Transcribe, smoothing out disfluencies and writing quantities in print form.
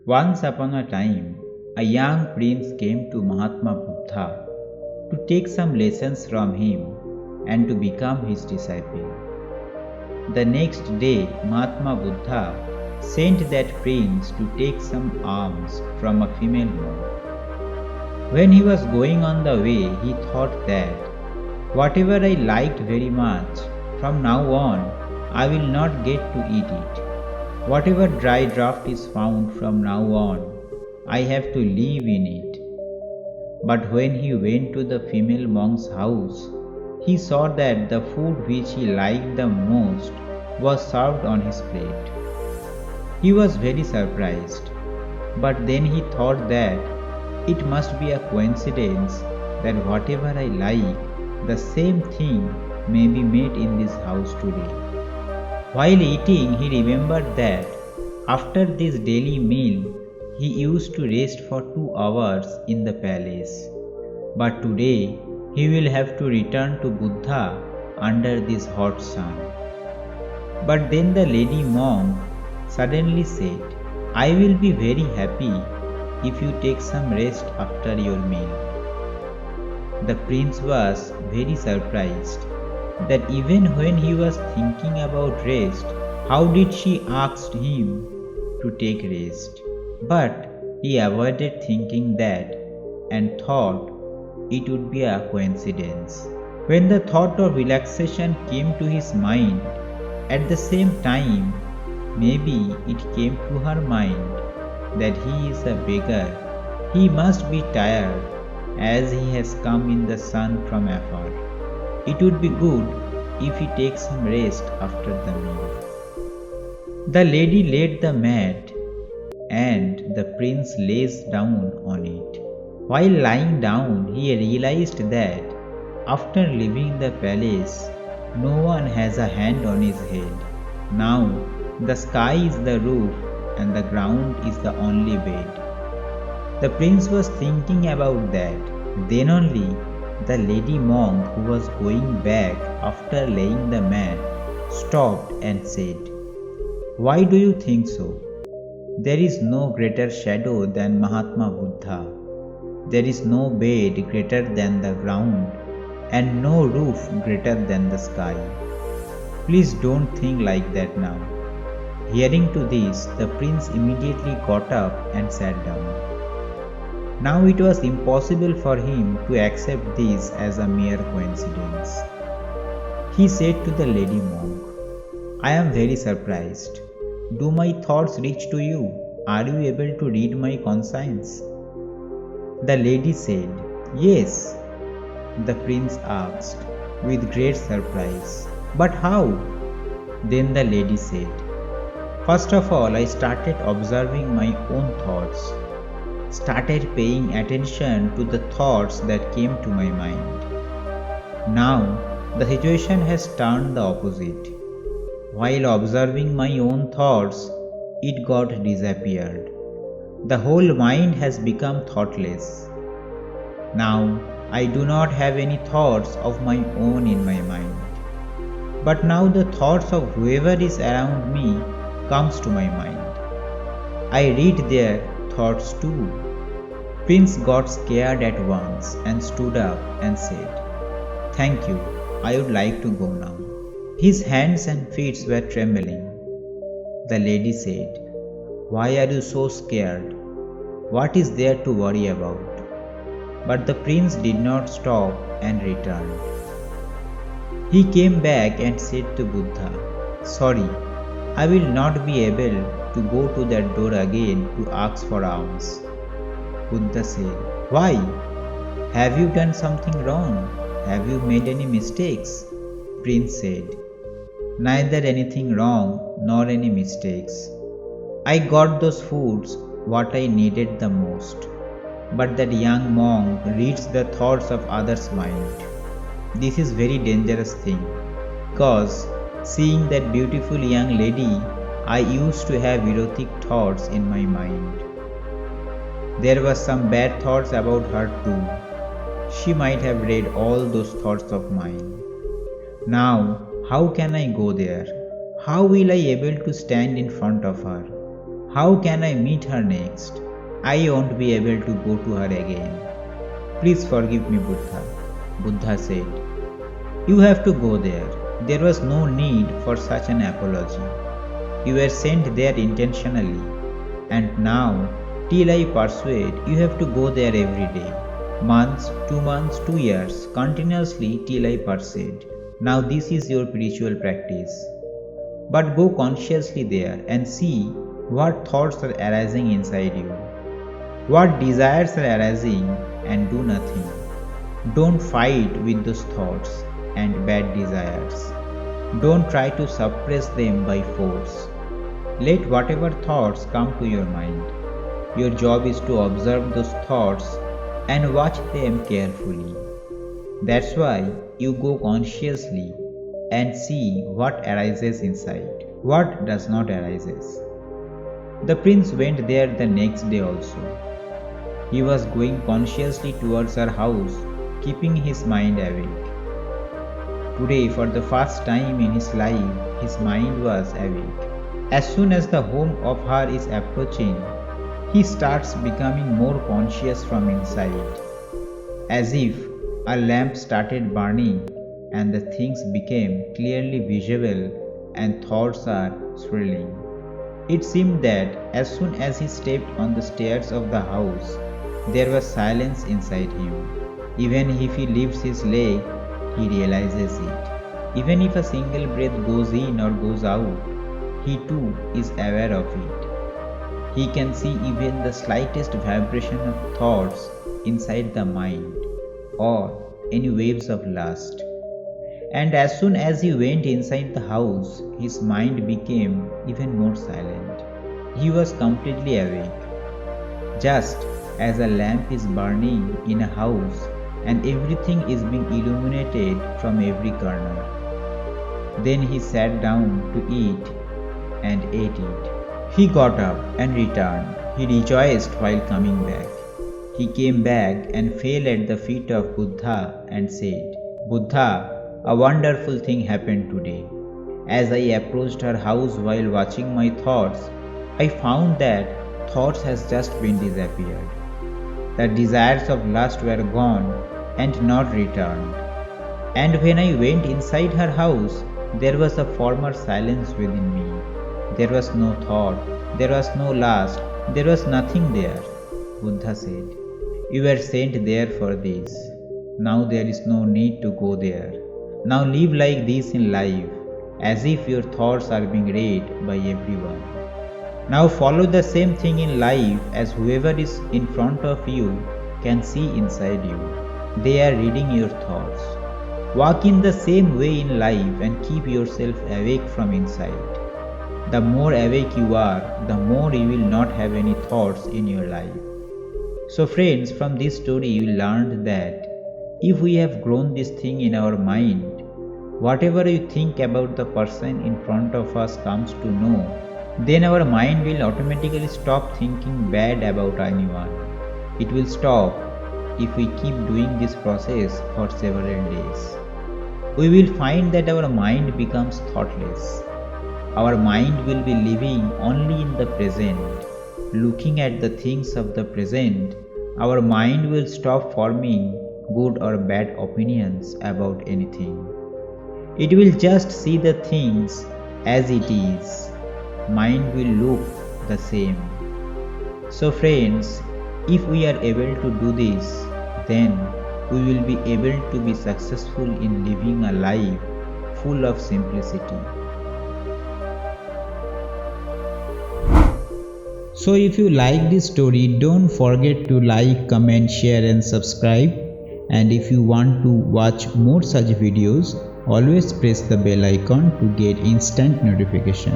Once upon a time, a young prince came to Mahatma Buddha to take some lessons from him and to become his disciple. The next day, Mahatma Buddha sent that prince to take some alms from a female monk. When he was going on the way, he thought that whatever I liked very much, from now on, I will not get to eat it. Whatever dry draft is found from now on, I have to live in it. But when he went to the female monk's house, he saw that the food which he liked the most was served on his plate. He was very surprised, but then he thought that it must be a coincidence that whatever I like, the same thing may be made in this house today. While eating, he remembered that after this daily meal, he used to rest for 2 hours in the palace. But today, he will have to return to Buddha under this hot sun. But then the lady monk suddenly said, I will be very happy if you take some rest after your meal. The prince was very surprised that even when he was thinking about rest, how did she ask him to take rest? But he avoided thinking that and thought it would be a coincidence. When the thought of relaxation came to his mind, at the same time, maybe it came to her mind that he is a beggar. He must be tired as he has come in the sun from afar. It would be good if he takes some rest after the meal. The lady laid the mat and the prince lays down on it. While lying down, he realized that after leaving the palace, no one has a hand on his head. Now, the sky is the roof and the ground is the only bed. The prince was thinking about that. Then only the lady monk who was going back after laying the mat stopped and said, Why do you think so? There is no greater shadow than Mahatma Buddha. There is no bed greater than the ground and no roof greater than the sky. Please don't think like that now. Hearing to this, the prince immediately got up and sat down. Now it was impossible for him to accept this as a mere coincidence. He said to the lady monk, I am very surprised. Do my thoughts reach to you? Are you able to read my conscience? The lady said, Yes. The prince asked, with great surprise, But how? Then the lady said, First of all, I started observing my own thoughts, started paying attention to the thoughts that came to my mind. Now, the situation has turned the opposite. While observing my own thoughts, it got disappeared. The whole mind has become thoughtless. Now, I do not have any thoughts of my own in my mind. But now the thoughts of whoever is around me comes to my mind. I read their thoughts too. Prince got scared at once and stood up and said, Thank you, I would like to go now. His hands and feet were trembling. The lady said, Why are you so scared? What is there to worry about? But the prince did not stop and returned. He came back and said to Buddha, Sorry, I will not be able to go to that door again to ask for alms. Buddha said, Why? Have you done something wrong? Have you made any mistakes? Prince said, Neither anything wrong nor any mistakes. I got those foods what I needed the most. But that young monk reads the thoughts of others' mind. This is very dangerous thing, because seeing that beautiful young lady, I used to have erotic thoughts in my mind. There were some bad thoughts about her too. She might have read all those thoughts of mine. Now, how can I go there? How will I able to stand in front of her? How can I meet her next? I won't be able to go to her again. Please forgive me, Buddha. Buddha said, You have to go there. There was no need for such an apology. You were sent there intentionally. And now, till I persuade, you have to go there every day. Months, 2 years, continuously till I persuade. Now this is your spiritual practice. But go consciously there and see what thoughts are arising inside you. What desires are arising, and do nothing. Don't fight with those thoughts and bad desires. Don't try to suppress them by force. Let whatever thoughts come to your mind. Your job is to observe those thoughts and watch them carefully. That's why you go consciously and see what arises inside, what does not arises. The prince went there the next day also. He was going consciously towards her house, keeping his mind awake. Today, for the first time in his life, his mind was awake. As soon as the home of her is approaching, he starts becoming more conscious from inside, as if a lamp started burning and the things became clearly visible and thoughts are swirling. It seemed that as soon as he stepped on the stairs of the house, there was silence inside him. Even if he lifts his leg, he realizes it. Even if a single breath goes in or goes out, he too is aware of it. He can see even the slightest vibration of thoughts inside the mind or any waves of lust. And as soon as he went inside the house, his mind became even more silent. He was completely awake. Just as a lamp is burning in a house and everything is being illuminated from every corner. Then he sat down to eat and ate it. He got up and returned. He rejoiced while coming back. He came back and fell at the feet of Buddha and said, Buddha, a wonderful thing happened today. As I approached her house while watching my thoughts, I found that thoughts has just been disappeared. The desires of lust were gone and not returned. And when I went inside her house, there was a former silence within me. There was no thought, there was no lust, there was nothing there. Buddha said, You were sent there for this. Now there is no need to go there. Now live like this in life, as if your thoughts are being read by everyone. Now follow the same thing in life as whoever is in front of you can see inside you. They are reading your thoughts. Walk in the same way in life and keep yourself awake from inside. The more awake you are, the more you will not have any thoughts in your life. So friends, from this story you learned that if we have grown this thing in our mind, whatever you think about the person in front of us comes to know, then our mind will automatically stop thinking bad about anyone. It will stop if we keep doing this process for several days. We will find that our mind becomes thoughtless. Our mind will be living only in the present. Looking at the things of the present, our mind will stop forming good or bad opinions about anything. It will just see the things as it is. Mind will look the same. So friends, if we are able to do this, then we will be able to be successful in living a life full of simplicity. So if you like this story, don't forget to like, comment, share and subscribe. And if you want to watch more such videos, always press the bell icon to get instant notification.